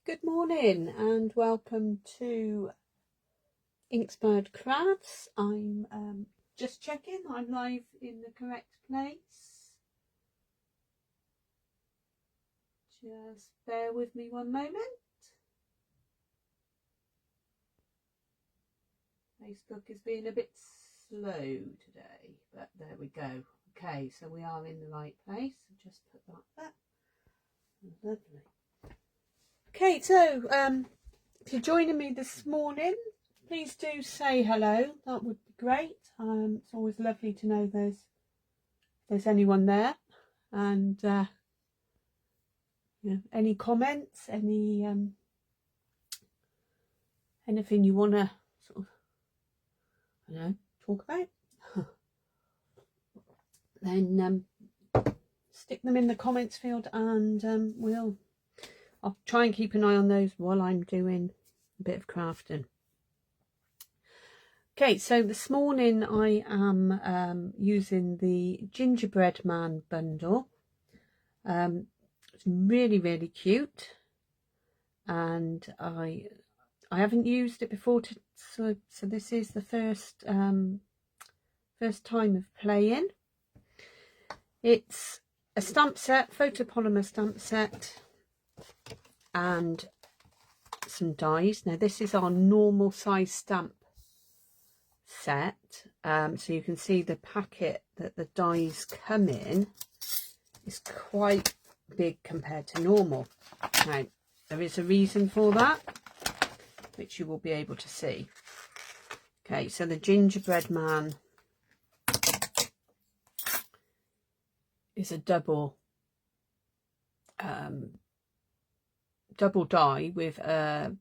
Good morning and welcome to Inspired Crafts. I'm just checking I'm live in the correct place. Just bear with me one moment. Facebook is being a bit slow today, but there we go. Okay, so we are in the right place. I'll just put that there. Lovely. Okay, so if you're joining me this morning, please do say hello. That would be great. It's always lovely to know there's anyone there, and you know, any comments, any anything you want to sort of talk about, then stick them in the comments field, and I'll try and keep an eye on those while I'm doing a bit of crafting. Okay, so this morning I am using the Gingerbread Man bundle. It's really cute, and I haven't used it before, so this is the first time of playing. It's a stamp set, photopolymer stamp set, and some dies. Now this is our normal size stamp set, so you can see the packet that the dies come in is quite big compared to normal. Now there is a reason for that, which you will be able to see. Okay, so the Gingerbread Man is a double die with a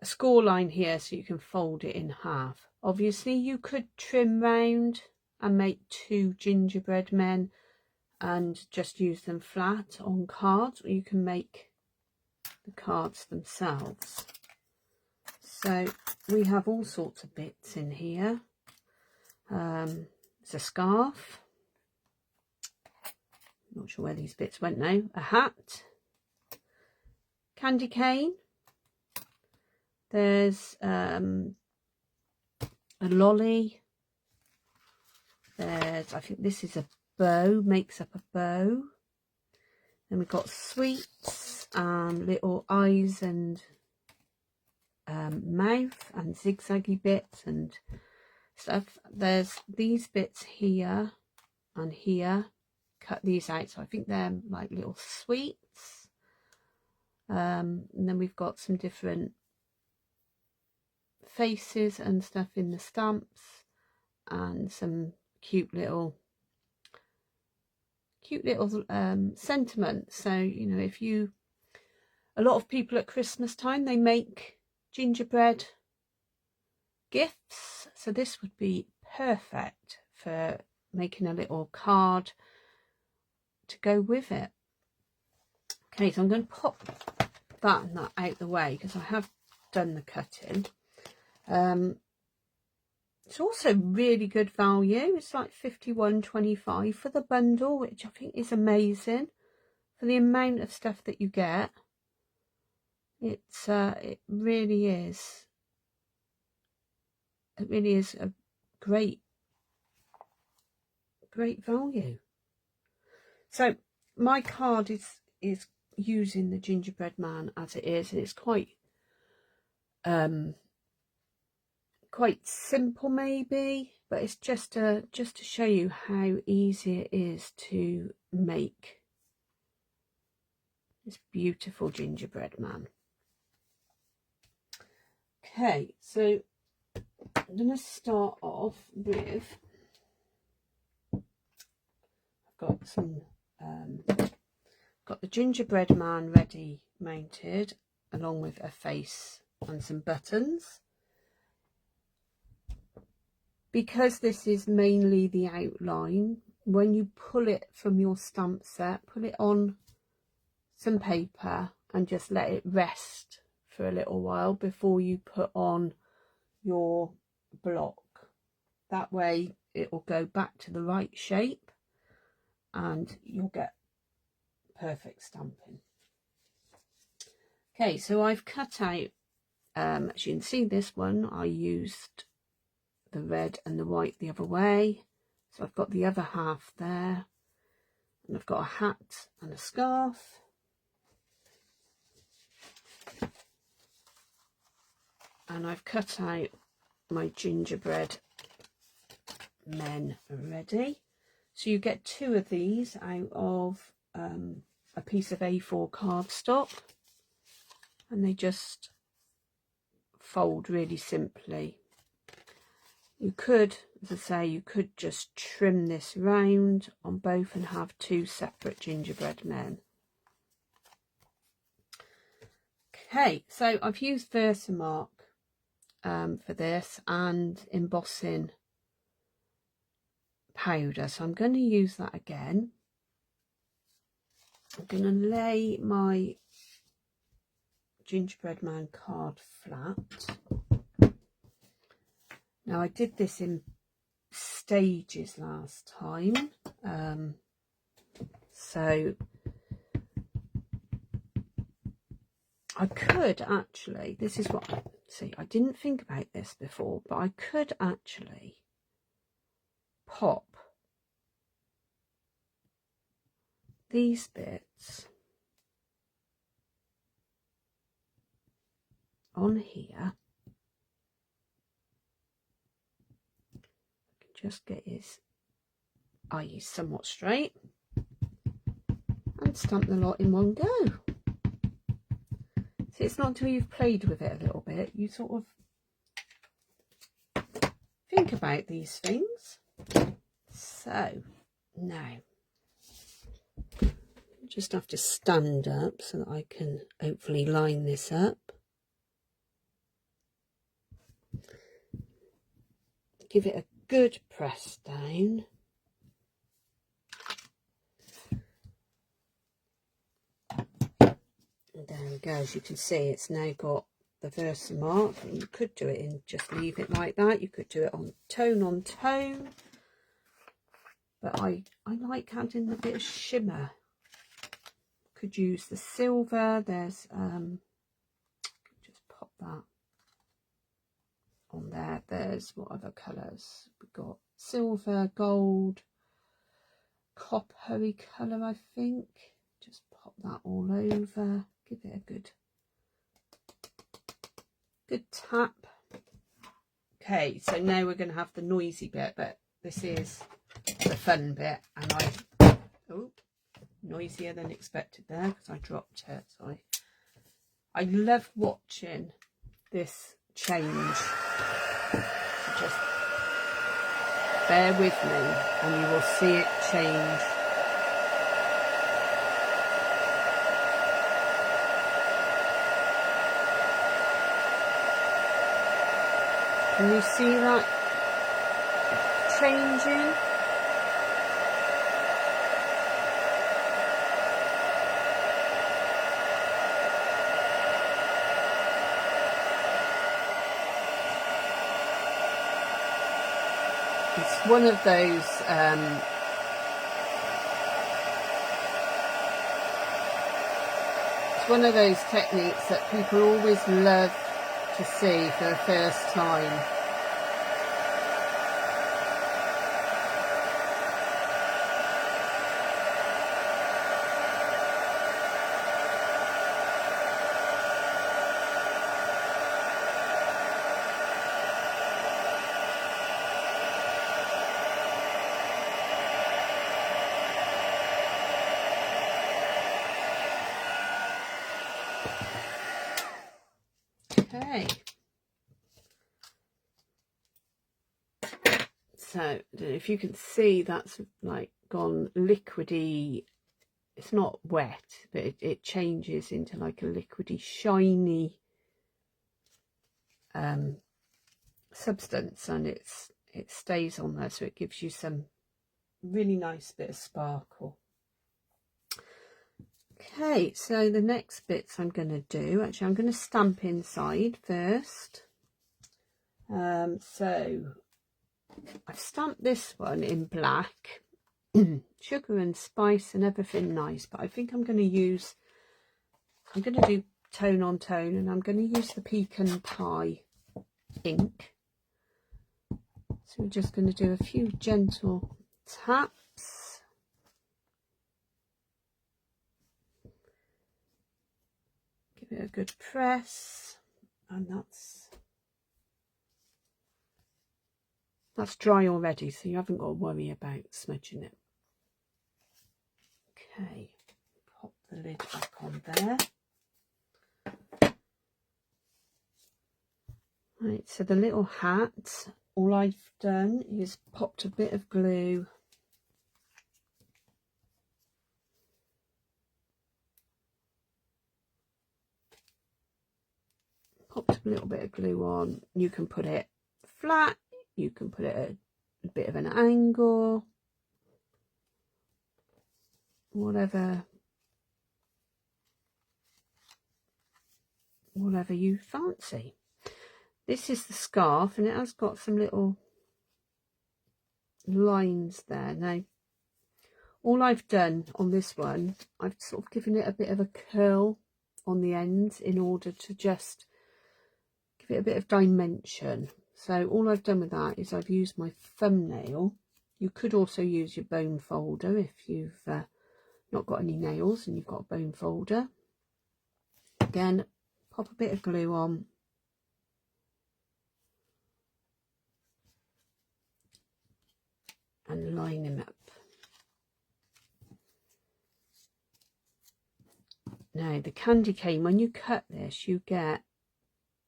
score line here, so you can fold it in half. Obviously you could trim round and make two gingerbread men and just use them flat on cards, or you can make the cards themselves. So we have all sorts of bits in here. It's a scarf, not sure where these bits went now, a hat, candy cane, there's a lolly, there's, I think this is a bow, makes up a bow, then we've got sweets and little eyes and mouth and zigzaggy bits and stuff. There's these bits here and here, cut these out, so I think they're like little sweets. And then we've got some different faces and stuff in the stamps, and some cute little sentiments. So, you know, if you, a lot of people at Christmas time, they make gingerbread gifts, so this would be perfect for making a little card to go with it. Okay, so I'm going to pop that and that out the way because I have done the cutting. It's also really good value. It's like £51.25 for the bundle, which I think is amazing for the amount of stuff that you get. It's it really is a great value. So my card is using the Gingerbread Man as it is, and it's quite simple maybe, but it's just to show you how easy it is to make this beautiful gingerbread man. Okay, so I'm going to start off with, I've got some got the gingerbread man ready mounted, along with a face and some buttons. Because this is mainly the outline, when you pull it from your stamp set, put it on some paper and just let it rest for a little while before you put on your block. That way it will go back to the right shape and you'll get perfect stamping. Okay, so I've cut out, as you can see, this one I used the red and the white the other way, so I've got the other half there, and I've got a hat and a scarf. And I've cut out my gingerbread men already. So you get 2 of these out of a piece of A4 cardstock, and they just fold really simply. You could, as I say, you could just trim this round on both and have 2 separate gingerbread men. Okay, so I've used Versamark for this and embossing powder, so I'm going to use that again. I'm going to lay my gingerbread man card flat. Now I did this in stages last time, so I could actually, this is what, see, I didn't think about this before, but I could actually pop these bits on here. I can just get his eyes somewhat straight and stamp the lot in one go. See, it's not until you've played with it a little bit you sort of think about these things. So now I just have to stand up so that I can hopefully line this up. Give it a good press down. And there we go. As you can see, it's now got the Versamark. And you could do it in, just leave it like that. You could do it on tone. But I like adding a bit of shimmer. Could use the silver. There's just pop that on there. There's what other colours we've got? Silver, gold, coppery colour, I think. Just pop that all over. Give it a good tap. Okay, so now we're going to have the noisy bit, but this is the fun bit, and noisier than expected there because I dropped it. So I love watching this change. So just bear with me and you will see it change. Can you see that changing? It's one of those techniques that people always love to see for the first time. Okay, so I don't know if you can see that's like gone liquidy. It's not wet, but it changes into like a liquidy, shiny substance, and it stays on there, so it gives you some really nice bit of sparkle. Okay, so the next bits I'm going to do, actually I'm going to stamp inside first. So I've stamped this one in black, sugar and spice and everything nice, but I think I'm going to do tone on tone, and I'm going to use the Pecan Pie ink. So we're just going to do a few gentle taps. Give it a good press, and that's dry already, so you haven't got to worry about smudging it. Okay, pop the lid back on there. Right, so the little hat, all I've done is popped a bit of glue a little bit of glue on. You can put it flat, you can put it at a bit of an angle, whatever you fancy. This is the scarf, and it has got some little lines there. Now, all I've done on this one, I've sort of given it a bit of a curl on the end in order to just give it a bit of dimension. So all I've done with that is I've used my thumbnail. You could also use your bone folder if you've not got any nails and you've got a bone folder. Again, pop a bit of glue on. And line them up. Now the candy cane, when you cut this, you get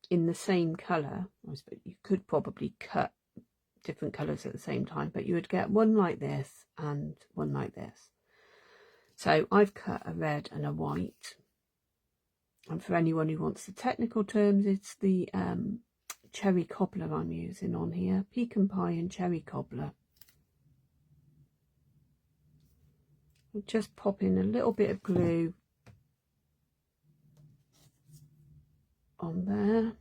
in the same colour. I suppose you could probably cut different colours at the same time, but you would get one like this and one like this. So I've cut a red and a white. And for anyone who wants the technical terms, it's the cherry cobbler I'm using on here. Pecan pie and cherry cobbler. I'll just pop in a little bit of glue on there.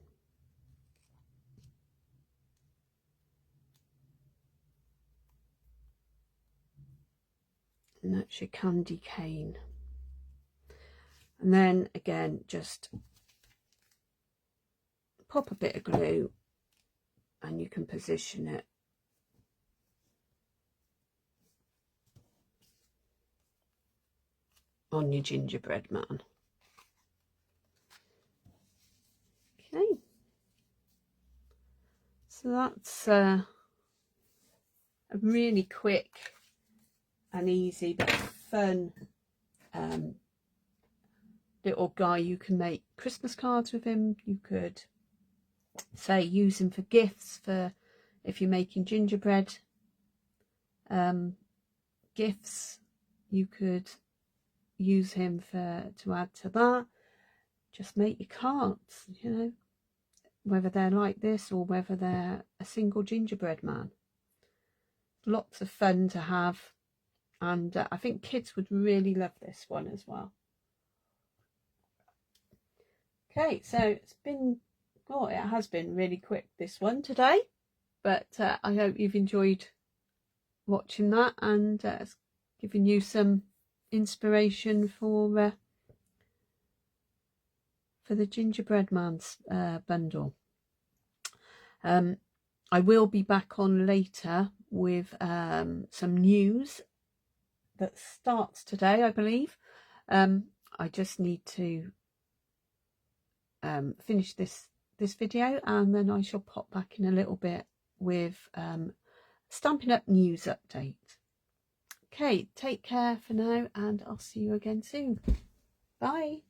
And that's your candy cane. And then again, just pop a bit of glue and you can position it on your gingerbread man. Okay, so that's a really quick and easy but fun little guy. You can make Christmas cards with him. You could say use him for gifts, for if you're making gingerbread gifts. You could use him to add to that. Just make your cards, you know, whether they're like this or whether they're a single gingerbread man. Lots of fun to have, and I think kids would really love this one as well. Okay, so it has been really quick, this one today, but I hope you've enjoyed watching that, and it's given you some inspiration for the gingerbread man's bundle. I will be back on later with some news that starts today, I believe. I just need to finish this video, and then I shall pop back in a little bit with Stampin' Up news update. Okay, take care for now, and I'll see you again soon. Bye.